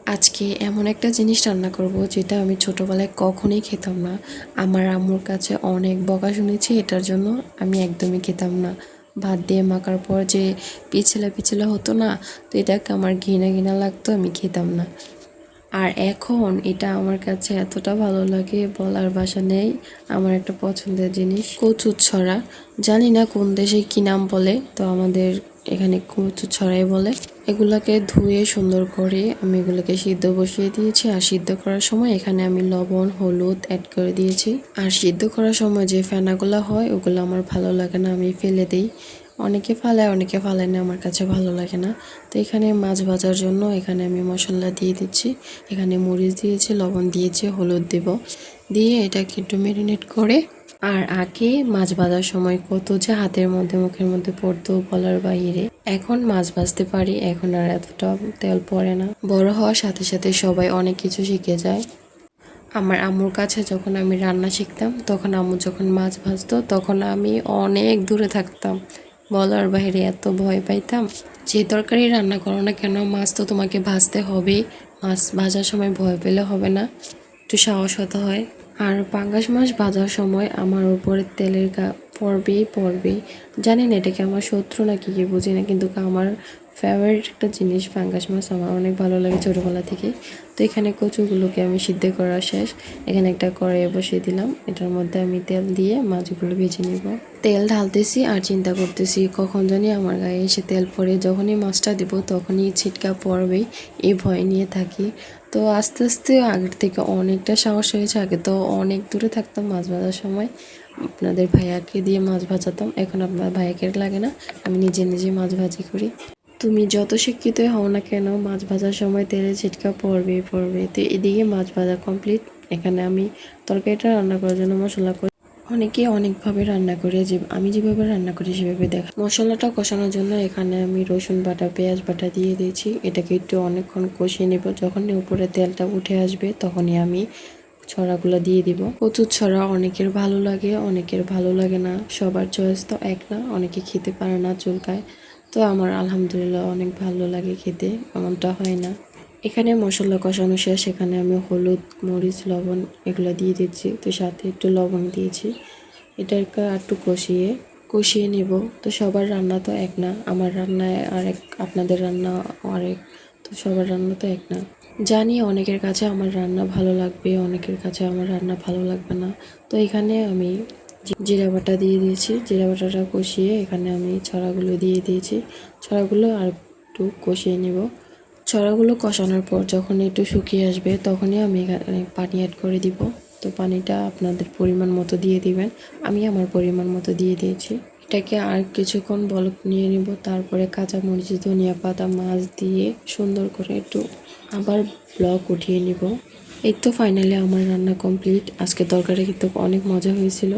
আজকে এমন একটা জিনিস রান্না করব যেটা আমি ছোটোবেলায় কখনোই খেতাম না। আমার আম্মুর কাছে অনেক বকা শুনেছি এটার জন্য। আমি একদমই খেতাম না। ভাত দিয়ে মাখার পর যে পিছলা পিছলা হতো না, তো এটাকে আমার ঘৃণা ঘৃণা লাগতো, আমি খেতাম না। আর এখন এটা আমার কাছে এতটা ভালো লাগে, বলার ভাষা নেই। আমার একটা পছন্দের জিনিস কচুরছড়া। জানি না কোন দেশে কি নাম বলে, তো আমাদের এখানে কচুরছড়াই বলে। এগুলাকে ধুয়ে সুন্দর করে আমি এগুলোকে সিদ্ধ বসিয়ে দিয়েছি। আর সিদ্ধ করার সময় এখানে আমি লবণ হলুদ অ্যাড করে দিয়েছি। আর সিদ্ধ করার সময় যে ফেনাগুলো হয় ওগুলো আমার ভালো লাগে না, আমি ফেলে দিই। অনেকে ফালায় অনেকে ফালায় না, আমার কাছে ভালো লাগে না। তো এখানে মাছ ভাজার জন্য এখানে আমি মশলা দিয়ে দিচ্ছি। এখানে মরিচ দিয়েছি, লবণ দিয়েছি, হলুদ দেব, দিয়ে এটাকে একটু ম্যারিনেট করে। আর আগে মাছ ভাজার সময় কত যে হাতের মধ্যে মুখের মধ্যে পড়তো বলার বাইরে। এখন মাছ ভাজতে পারি, এখন আর এতটা তেল পড়ে না। বড় হওয়ার সাথে সাথে সবাই অনেক কিছু শিখে যায়। আমার আম্মুর কাছে যখন আমি রান্না শিখতাম, তখন আম্মু যখন মাছ ভাজতো তখন আমি অনেক দূরে থাকতাম, বলার বাইরে এত ভয় পাইতাম। যে তরকারি রান্না করো না কেন, মাছ তো তোমাকে ভাজতে হবেই। মাছ ভাজার সময় ভয় পেলে হবে না, একটু সাহস হতে হয়। আর পাঙ্গাস মাছ ভাজার সময় আমার উপরে তেলের পড়বেই। জানি না এটাকে আমার শত্রু নাকি কি বুঝি না, কিন্তু আমার ফেভারিট একটা জিনিস পাঙ্গাস মাছ, আমার অনেক ভালো লাগে ছোটোবেলা থেকে। তো এখানে কচুগুলোকে আমি সিদ্ধ করা শেষ। এখানে একটা কড়াইয়ে বসিয়ে দিলাম, এটার মধ্যে আমি তেল দিয়ে মাছগুলো ভেজে নিব। তেল ঢালতেছি আর চিন্তা করতেছি কখন জানি আমার গায়ে এসে তেল পড়ে। যখনই মাছটা দিব তখনই ছিটকা পড়বেই, এই ভয় নিয়ে থাকি। তো আস্তে আস্তে আগের থেকে অনেকটা সাহস হয়েছে। আগে তো অনেক দূরে থাকতাম মাছ ভাজার সময়, আপনাদের ভাইয়াকে দিয়ে মাছ ভাজাতাম। এখন আপনার ভাইয়াকে লাগে না, আমি নিজে নিজে মাছ ভাজি করি। তুমি যত শিক্ষিত হও না কেন, মাছ ভাজার সময় তেলে ছিটকা পড়বে। তো এদিকে মাছ ভাজা কমপ্লিট। এখানে আমি তরকারিটা রান্না করার জন্য মশলা করি। অনেকে অনেকভাবে রান্না করে, যে আমি যেভাবে রান্না করি সেভাবে দেখা। মশলাটা কষানোর জন্য এখানে আমি রসুন বাটা পেঁয়াজ বাটা দিয়ে দিয়েছি। এটাকে একটু অনেকক্ষণ কষিয়ে নেব। যখনই উপরে তেলটা উঠে আসবে তখনই আমি ছড়াগুলো দিয়ে দিব। কচুর ছড়া অনেকের ভালো লাগে, অনেকের ভালো লাগে না, সবার চয়েস তো এক না। অনেকে খেতে পারে না, চুলকায়। তো আমার আলহামদুলিল্লাহ অনেক ভালো লাগে খেতে, এমনটা হয় না। এখানে মশলা কষানো শেষ। এখানে আমি হলুদ মরিচ লবণ এগুলো দিয়ে দিচ্ছি, তো সাথে একটু লবণ দিয়েছি। এটাকে একটু কষিয়ে নেব। তো সবার রান্না তো এক না, আমার রান্নায় আরেক, আপনাদের রান্না আরেক, তো সবার রান্না তো এক না। জানি অনেকের কাছে আমার রান্না ভালো লাগবে, অনেকের কাছে আমার রান্না ভালো লাগবে না। তো এখানে আমি জিরা বাটা দিয়ে দিয়েছি। জিরা বাটাটা কষিয়ে এখানে আমি ছড়াগুলো দিয়ে দিয়েছি। ছড়াগুলো আর একটু কষিয়ে নেব। ছড়াগুলো কষানোর পর যখন একটু শুকিয়ে আসবে তখনই আমি এখানে পানি অ্যাড করে দিব। তো পানিটা আপনাদের পরিমাণ মতো দিয়ে দিবেন, আমি আমার পরিমাণ মতো দিয়ে দিয়েছি। এটাকে আর কিছুক্ষণ বলক নিয়ে নিব। তারপরে কাঁচামরিচ ধনিয়া পাতা মাছ দিয়ে সুন্দর করে একটু আবার ব্লক উঠিয়ে নিব। এই তো ফাইনালি আমার রান্না কমপ্লিট। আজকে তরকারি কিন্তু অনেক মজা হয়েছিল।